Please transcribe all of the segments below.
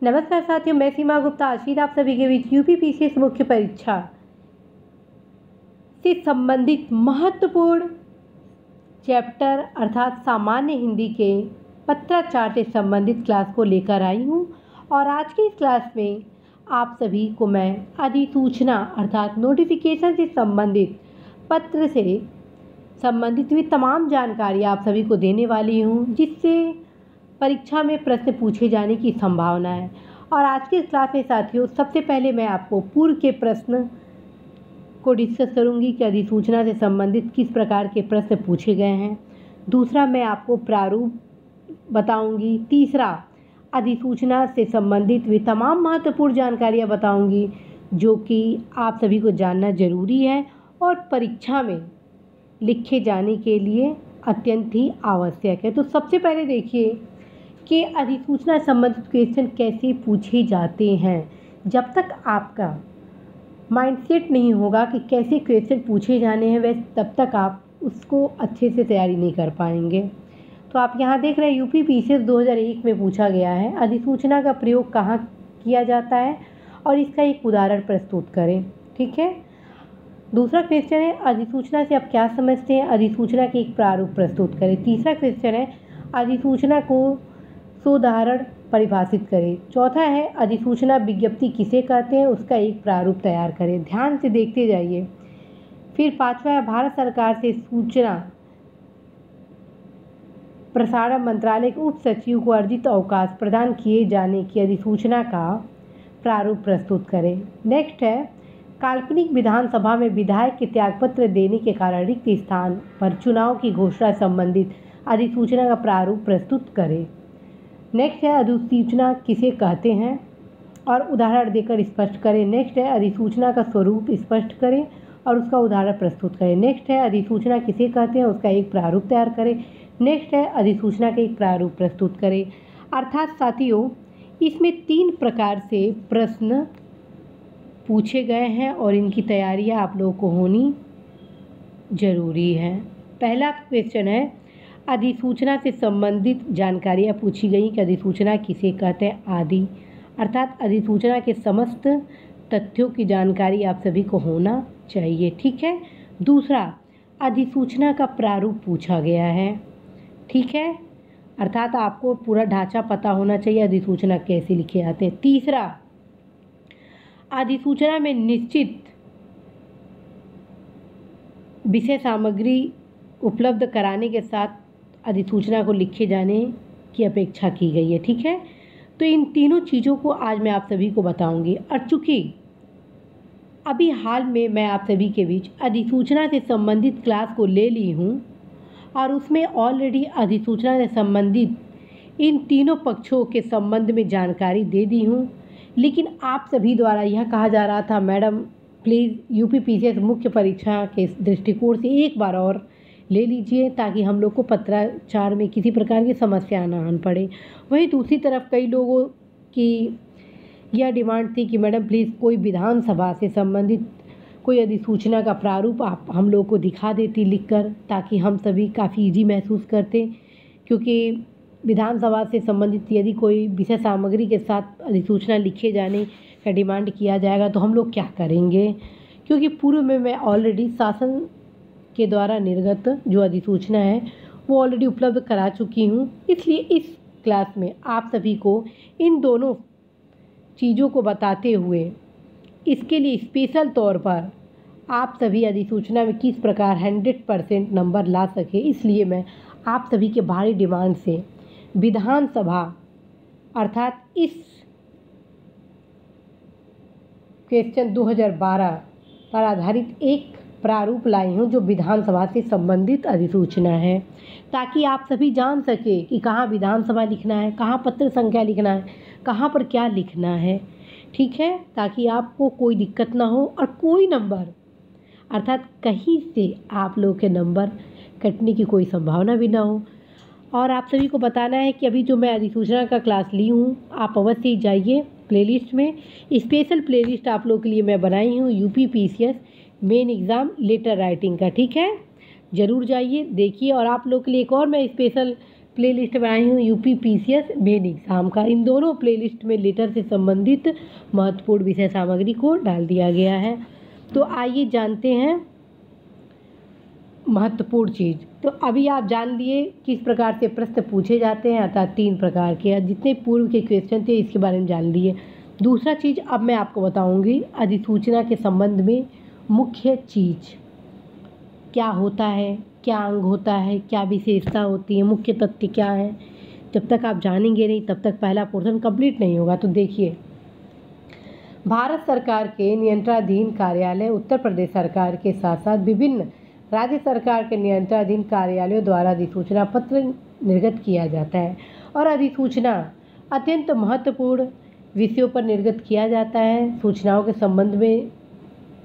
नमस्कार साथियों, मैं सीमा गुप्ता आशीष आप सभी के बीच यूपीपीसीएस मुख्य परीक्षा से संबंधित महत्वपूर्ण चैप्टर अर्थात सामान्य हिंदी के पत्राचार से संबंधित क्लास को लेकर आई हूँ। और आज की इस क्लास में आप सभी को मैं अधिसूचना अर्थात नोटिफिकेशन से संबंधित पत्र से संबंधित हुई तमाम जानकारी आप सभी को देने वाली हूँ, जिससे परीक्षा में प्रश्न पूछे जाने की संभावना है। और आज के क्लास में साथियों, सबसे पहले मैं आपको पूर्व के प्रश्न को डिस्कस करूंगी कि अधिसूचना से संबंधित किस प्रकार के प्रश्न पूछे गए हैं। दूसरा, मैं आपको प्रारूप बताऊंगी। तीसरा, अधिसूचना से संबंधित भी तमाम महत्वपूर्ण जानकारियां बताऊंगी जो कि आप सभी को जानना जरूरी है और परीक्षा में लिखे जाने के लिए अत्यंत ही आवश्यक है। तो सबसे पहले देखिए कि अधिसूचना संबंधित क्वेश्चन कैसे पूछे जाते हैं। जब तक आपका माइंडसेट नहीं होगा कि कैसे क्वेश्चन पूछे जाने हैं, वैसे तब तक आप उसको अच्छे से तैयारी नहीं कर पाएंगे। तो आप यहाँ देख रहे हैं यूपीपीसीएस 2001 में पूछा गया है, अधिसूचना का प्रयोग कहाँ किया जाता है और इसका एक उदाहरण प्रस्तुत करें। ठीक है। दूसरा क्वेश्चन है, अधिसूचना से आप क्या समझते हैं, अधिसूचना के एक प्रारूप प्रस्तुत करें। तीसरा क्वेश्चन है, अधिसूचना को सोदाहरण परिभाषित करें। चौथा है, अधिसूचना विज्ञप्ति किसे कहते हैं, उसका एक प्रारूप तैयार करें। ध्यान से देखते जाइए। फिर पांचवा है, भारत सरकार से सूचना प्रसारण मंत्रालय के उप सचिव को अर्जित अवकाश प्रदान किए जाने की अधिसूचना का प्रारूप प्रस्तुत करें। नेक्स्ट है, काल्पनिक विधानसभा में विधायक के त्यागपत्र देने के कारण रिक्त स्थान पर चुनाव की घोषणा संबंधित अधिसूचना का प्रारूप प्रस्तुत करें। नेक्स्ट है, अधिसूचना किसे कहते हैं और उदाहरण देकर स्पष्ट करें। नेक्स्ट है, अधिसूचना का स्वरूप स्पष्ट करें और उसका उदाहरण प्रस्तुत करें। नेक्स्ट है, अधिसूचना किसे कहते हैं, उसका एक प्रारूप तैयार करें। नेक्स्ट है, अधिसूचना का एक प्रारूप प्रस्तुत करें। अर्थात साथियों, इसमें 3 प्रकार से प्रश्न पूछे गए हैं और इनकी तैयारियां आप लोगों को होनी जरूरी है। पहला क्वेश्चन है, अधिसूचना से संबंधित जानकारियाँ पूछी गई कि अधिसूचना किसे कहते हैं आदि। अर्थात अधिसूचना के समस्त तथ्यों की जानकारी आप सभी को होना चाहिए। ठीक है। दूसरा, अधिसूचना का प्रारूप पूछा गया है। ठीक है। अर्थात आपको पूरा ढांचा पता होना चाहिए, अधिसूचना कैसे लिखे जाते हैं। तीसरा, अधिसूचना में निश्चित विषय सामग्री उपलब्ध कराने के साथ अधिसूचना को लिखे जाने की अपेक्षा की गई है। ठीक है। तो इन तीनों चीज़ों को आज मैं आप सभी को बताऊंगी। और चूँकि अभी हाल में मैं आप सभी के बीच अधिसूचना से संबंधित क्लास को ले ली हूँ और उसमें ऑलरेडी अधिसूचना से संबंधित इन तीनों पक्षों के संबंध में जानकारी दे दी हूँ, लेकिन आप सभी द्वारा यह कहा जा रहा था, मैडम प्लीज़ यूपीपीसीएस मुख्य परीक्षा के दृष्टिकोण से एक बार और ले लीजिए ताकि हम लोग को पत्राचार में किसी प्रकार की समस्या ना आन पड़े। वहीं दूसरी तरफ कई लोगों की यह डिमांड थी कि मैडम प्लीज़ कोई विधानसभा से संबंधित कोई अधिसूचना का प्रारूप आप हम लोग को दिखा देती लिखकर, ताकि हम सभी काफ़ी ईजी महसूस करते, क्योंकि विधानसभा से संबंधित यदि कोई विषय सामग्री के साथ अधिसूचना लिखे जाने का डिमांड किया जाएगा तो हम लोग क्या करेंगे। क्योंकि पूर्व में मैं ऑलरेडी शासन के द्वारा निर्गत जो अधिसूचना है वो ऑलरेडी उपलब्ध करा चुकी हूँ, इसलिए इस क्लास में आप सभी को इन दोनों चीज़ों को बताते हुए इसके लिए स्पेशल तौर पर आप सभी अधिसूचना में किस प्रकार 100% नंबर ला सके, इसलिए मैं आप सभी के भारी डिमांड से विधानसभा अर्थात इस क्वेश्चन 2012 पर आधारित एक प्रारूप लाई हूँ जो विधानसभा से संबंधित अधिसूचना है, ताकि आप सभी जान सके कि कहाँ विधानसभा लिखना है, कहाँ पत्र संख्या लिखना है, कहाँ पर क्या लिखना है। ठीक है। ताकि आपको कोई दिक्कत ना हो और कोई नंबर अर्थात कहीं से आप लोग के नंबर कटने की कोई संभावना भी ना हो। और आप सभी को बताना है कि अभी जो मैं अधिसूचना का क्लास ली हूँ, आप अवश्य ही जाइए प्लेलिस्ट में। स्पेशल प्लेलिस्ट आप लोग के लिए मैं बनाई हूँ UPPCS main exam letter writing का। ठीक है। ज़रूर जाइए देखिए। और आप लोग के लिए एक और मैं स्पेशल प्लेलिस्ट बनाई हूँ यूपी पीसीएस मेन एग्ज़ाम का। इन दोनों प्लेलिस्ट में लेटर से संबंधित महत्वपूर्ण विषय सामग्री को डाल दिया गया है। तो आइए जानते हैं महत्वपूर्ण चीज़। तो अभी आप जान लिए किस प्रकार से प्रश्न पूछे जाते हैं, अर्थात 3 प्रकार के। जितने पूर्व के क्वेश्चन थे इसके बारे में जान लिए। दूसरा चीज़ अब मैं आपको बताऊंगी अधिसूचना के संबंध में मुख्य चीज़ क्या होता है, क्या अंग होता है, क्या विशेषता होती है, मुख्य तथ्य क्या है। जब तक आप जानेंगे नहीं तब तक पहला पोर्शन कंप्लीट नहीं होगा। तो देखिए, भारत सरकार के नियंत्रणाधीन कार्यालय उत्तर प्रदेश सरकार के साथ साथ विभिन्न राज्य सरकार के नियंत्रणाधीन कार्यालयों द्वारा अधिसूचना पत्र निर्गत किया जाता है और अधिसूचना अत्यंत महत्वपूर्ण विषयों पर निर्गत किया जाता है, सूचनाओं के संबंध में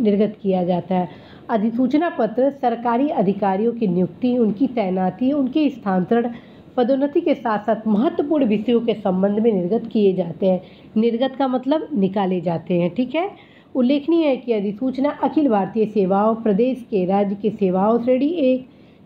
निर्गत किया जाता है। अधिसूचना पत्र सरकारी अधिकारियों की नियुक्ति, उनकी तैनाती, उनके स्थानांतरण, पदोन्नति के साथ साथ महत्वपूर्ण विषयों के संबंध में निर्गत किए जाते हैं। निर्गत का मतलब निकाले जाते हैं, ठीक है। उल्लेखनीय है कि अधिसूचना अखिल भारतीय सेवाओं, प्रदेश के राज्य के सेवाओं श्रेणी 1,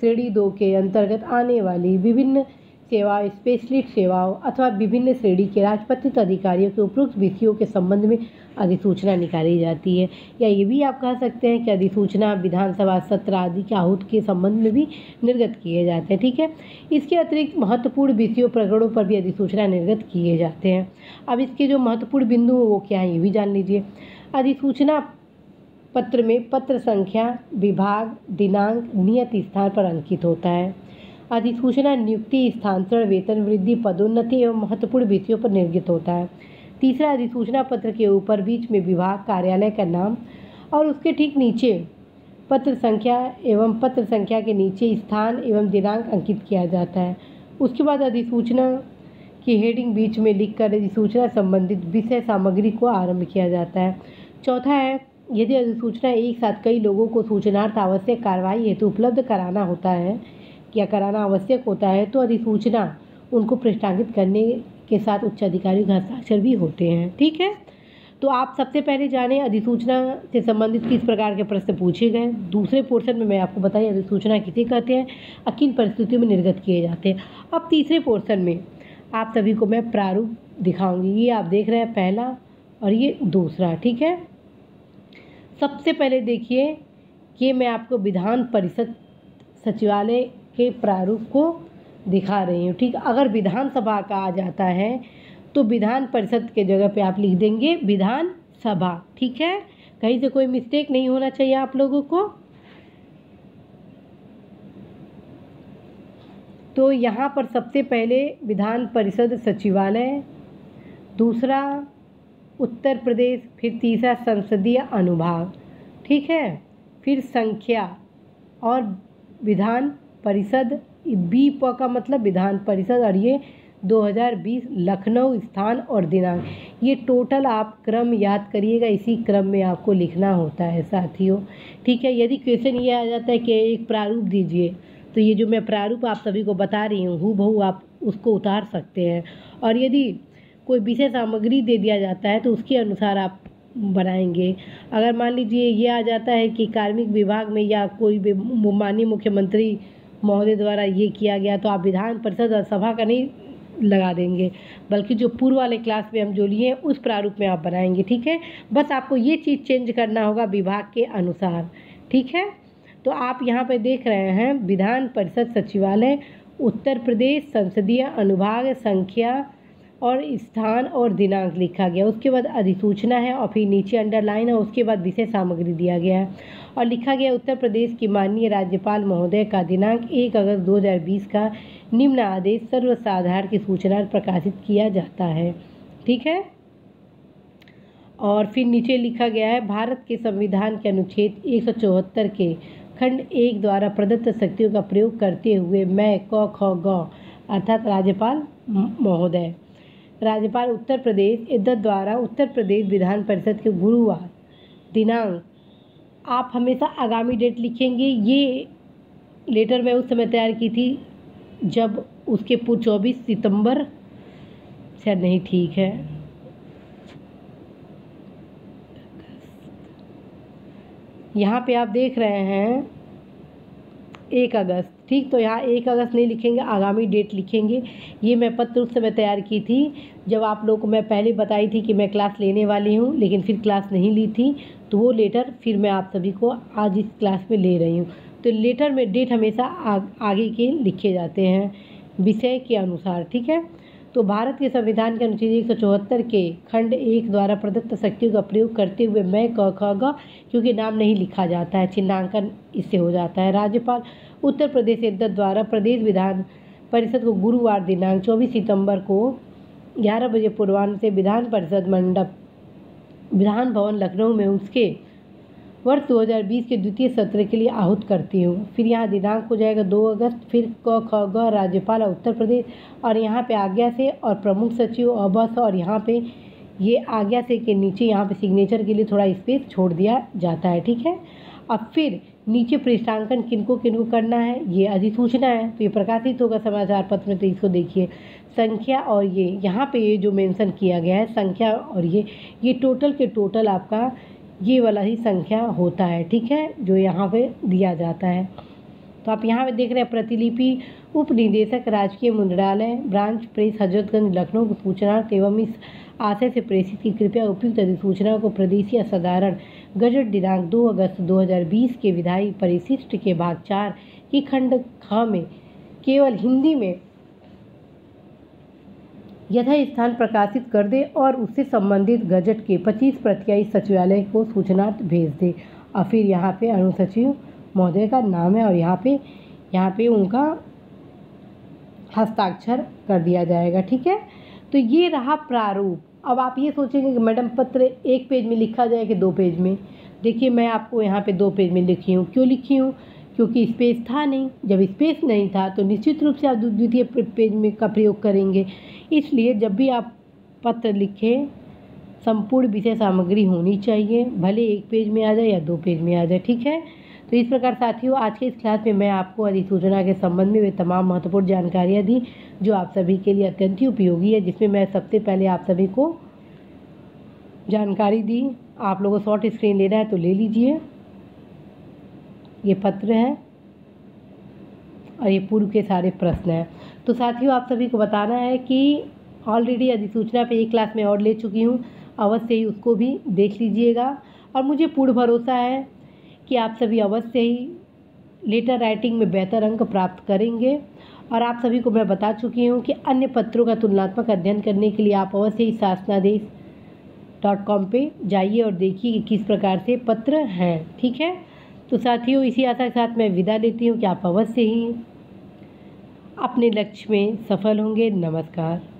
श्रेणी 2 के अंतर्गत आने वाली विभिन्न सेवाओं, स्पेशलिस्ट सेवाओं अथवा विभिन्न श्रेणी के राजपत्रित अधिकारियों के उपरोक्त विषयों के संबंध में अधिसूचना निकाली जाती है। या ये भी आप कह सकते हैं कि अधिसूचना विधानसभा सत्र आदि के आहूत के संबंध में भी निर्गत किए जाते हैं, ठीक है। इसके अतिरिक्त महत्वपूर्ण विषयों प्रकरणों पर भी अधिसूचना निर्गत किए जाते हैं। अब इसके जो महत्वपूर्ण बिंदु हैं वो क्या है ये भी जान लीजिए। अधिसूचना पत्र में पत्र संख्या, विभाग, दिनांक, नियत स्थान पर अंकित होता है। अधिसूचना नियुक्ति, स्थानांतरण, वेतन वृद्धि, पदोन्नति एवं महत्वपूर्ण विषयों पर निर्गत होता है। तीसरा, अधिसूचना पत्र के ऊपर बीच में विभाग, कार्यालय का नाम और उसके ठीक नीचे पत्र संख्या एवं पत्र संख्या के नीचे स्थान एवं दिनांक अंकित किया जाता है। उसके बाद अधिसूचना की हेडिंग बीच में लिखकर अधिसूचना संबंधित विषय सामग्री को आरंभ किया जाता है। चौथा है, यदि अधिसूचना एक साथ कई लोगों को सूचनार्थ आवश्यक कार्रवाई हेतु उपलब्ध कराना होता है या कराना आवश्यक होता है तो अधिसूचना उनको पृष्ठांकित करने के साथ उच्च अधिकारियों के हस्ताक्षर भी होते हैं, ठीक है। तो आप सबसे पहले जानें अधिसूचना से संबंधित किस प्रकार के प्रश्न पूछे गए। दूसरे पोर्शन में मैं आपको बताइए अधिसूचना किसे कहते हैं, किन परिस्थितियों में निर्गत किए जाते हैं। अब तीसरे पोर्शन में आप सभी को मैं प्रारूप दिखाऊंगी। ये आप देख रहे हैं पहला और ये दूसरा, ठीक है। सबसे पहले देखिए कि मैं आपको विधान परिषद सचिवालय के प्रारूप को दिखा रही हूँ, ठीक। अगर विधानसभा का आ जाता है तो विधान परिषद के जगह पे आप लिख देंगे विधान सभा, ठीक है। कहीं से कोई मिस्टेक नहीं होना चाहिए आप लोगों को। तो यहाँ पर सबसे पहले विधान परिषद सचिवालय, दूसरा उत्तर प्रदेश, फिर तीसरा संसदीय अनुभाग, ठीक है। फिर संख्या और विधान परिषद, बी प का मतलब विधान परिषद, और ये 2020 लखनऊ स्थान और दिनांक। ये टोटल आप क्रम याद करिएगा, इसी क्रम में आपको लिखना होता है साथियों, ठीक है। यदि क्वेश्चन ये आ जाता है कि एक प्रारूप दीजिए तो ये जो मैं प्रारूप आप सभी को बता रही हूँ हूबहू आप उसको उतार सकते हैं। और यदि कोई विषय सामग्री दे दिया जाता है तो उसके अनुसार आप बनाएंगे। अगर मान लीजिए ये आ जाता है कि कार्मिक विभाग में या कोई भी माननीय मुख्यमंत्री महोदय द्वारा ये किया गया तो आप विधान परिषद और सभा का नहीं लगा देंगे, बल्कि जो पूर्व वाले क्लास में हम जो लिए हैं उस प्रारूप में आप बनाएंगे, ठीक है। बस आपको ये चीज़ चेंज करना होगा विभाग के अनुसार, ठीक है। तो आप यहाँ पे देख रहे हैं विधान परिषद सचिवालय, उत्तर प्रदेश, संसदीय अनुभाग, संख्या और स्थान और दिनांक लिखा गया। उसके बाद अधिसूचना है और फिर नीचे अंडरलाइन है, उसके बाद विषय सामग्री दिया गया है और लिखा गया उत्तर प्रदेश की माननीय राज्यपाल महोदय का दिनांक 1 अगस्त 2020 का निम्न आदेश सर्वसाधारण की सूचना प्रकाशित किया जाता है, ठीक है। और फिर नीचे लिखा गया है भारत के संविधान के अनुच्छेद 174 के खंड 1 द्वारा प्रदत्त शक्तियों का प्रयोग करते हुए मैं क ख ग अर्थात राज्यपाल महोदय, राज्यपाल उत्तर प्रदेश इद्दत द्वारा उत्तर प्रदेश विधान परिषद के गुरुवार दिनांक, आप हमेशा आगामी डेट लिखेंगे। ये लेटर मैं उस समय तैयार की थी जब उसके पूर्व 24 सितंबर, शायद नहीं, ठीक है, यहाँ पे आप देख रहे हैं 1 अगस्त ठीक। तो यहाँ 1 अगस्त नहीं लिखेंगे, आगामी डेट लिखेंगे। ये मैं पत्र उस समय तैयार की थी जब आप लोगों को मैं पहले बताई थी कि मैं क्लास लेने वाली हूँ, लेकिन फिर क्लास नहीं ली थी, तो वो लेटर फिर मैं आप सभी को आज इस क्लास में ले रही हूँ। तो लेटर में डेट हमेशा आगे के लिखे जाते हैं विषय के अनुसार, ठीक है। तो भारत के संविधान के अनुच्छेद 174 के खंड 1 द्वारा प्रदत्त शक्तियों का प्रयोग करते हुए मैं क ख ग, क्योंकि नाम नहीं लिखा जाता है, चिन्हांकन इससे हो जाता है। राज्यपाल उत्तर प्रदेश संसद द्वारा प्रदेश विधान परिषद को गुरुवार दिनांक 24 सितंबर को 11 बजे पूर्वाह्न से विधान परिषद मंडप विधान भवन लखनऊ में उसके वर्ष 2020 के द्वितीय सत्र के लिए आहूत करती हूँ। फिर यहाँ दिनांक हो जाएगा 2 अगस्त। फिर क ख ग राज्यपाल उत्तर प्रदेश, और यहाँ पे आज्ञा से और प्रमुख सचिव अबस, और यहाँ पे ये आज्ञा से के नीचे यहाँ पे सिग्नेचर के लिए थोड़ा स्पेस छोड़ दिया जाता है, ठीक है। अब फिर नीचे पृष्ठांकन किनको किनको करना है, ये अधिसूचना है, तो ये प्रकाशित होगा समाचार पत्र में, तो इसको देखिए संख्या, और ये यहाँ पे ये जो मेंशन किया गया है संख्या, और ये टोटल के टोटल आपका ये वाला ही संख्या होता है, ठीक है, जो यहाँ पे दिया जाता है। तो आप यहाँ पे देख रहे हैं प्रतिलिपि उप निदेशक राजकीय मुद्रालय ब्रांच प्रेस हजरतगंज लखनऊ को सूचना एवं इस आशय से प्रेषित की कृपया उपयुक्त अधिसूचना को प्रदेशीय साधारण गजट दिनांक 2 अगस्त 2020 के विधायी परिशिष्ट के भाग 4 की खंड ख में केवल हिंदी में यथास्थान प्रकाशित कर दे और उससे संबंधित गजट के 25 प्रतियां इस सचिवालय को सूचना भेज दे। और फिर यहाँ पे अनुसचिव महोदय का नाम है और यहाँ पे उनका हस्ताक्षर कर दिया जाएगा, ठीक है। तो ये रहा प्रारूप। अब आप ये सोचेंगे कि मैडम पत्र 1 पेज में लिखा जाए कि 2 पेज में। देखिए मैं आपको यहाँ पे 2 पेज में लिखी हूँ। क्यों लिखी हूँ? क्योंकि स्पेस था नहीं। जब स्पेस नहीं था तो निश्चित रूप से आप द्वितीय पेज में का प्रयोग करेंगे। इसलिए जब भी आप पत्र लिखें संपूर्ण विषय सामग्री होनी चाहिए, भले 1 पेज में आ जाए या 2 पेज में आ जाए, ठीक है। तो इस प्रकार साथियों आज के इस क्लास में मैं आपको अधिसूचना के संबंध में वे तमाम महत्वपूर्ण जानकारियाँ दी जो आप सभी के लिए अत्यंत ही उपयोगी है, जिसमें मैं सबसे पहले आप सभी को जानकारी दी। आप लोगों को शॉर्ट स्क्रीन लेना है तो ले लीजिए। ये पत्र है और ये पूर्व के सारे प्रश्न हैं। तो साथियों आप सभी को बताना है कि ऑलरेडी अधिसूचना पे एक क्लास में और ले चुकी हूँ, अवश्य ही उसको भी देख लीजिएगा। और मुझे पूर्ण भरोसा है कि आप सभी अवश्य ही लेटर राइटिंग में बेहतर अंक प्राप्त करेंगे। और आप सभी को मैं बता चुकी हूँ कि अन्य पत्रों का तुलनात्मक अध्ययन करने के लिए आप अवश्य ही शासनादेश.com पे जाइए और देखिए कि किस प्रकार से पत्र हैं, ठीक है। तो साथियों इसी आशा के साथ मैं विदा लेती हूँ कि आप अवश्य ही अपने लक्ष्य में सफल होंगे। नमस्कार।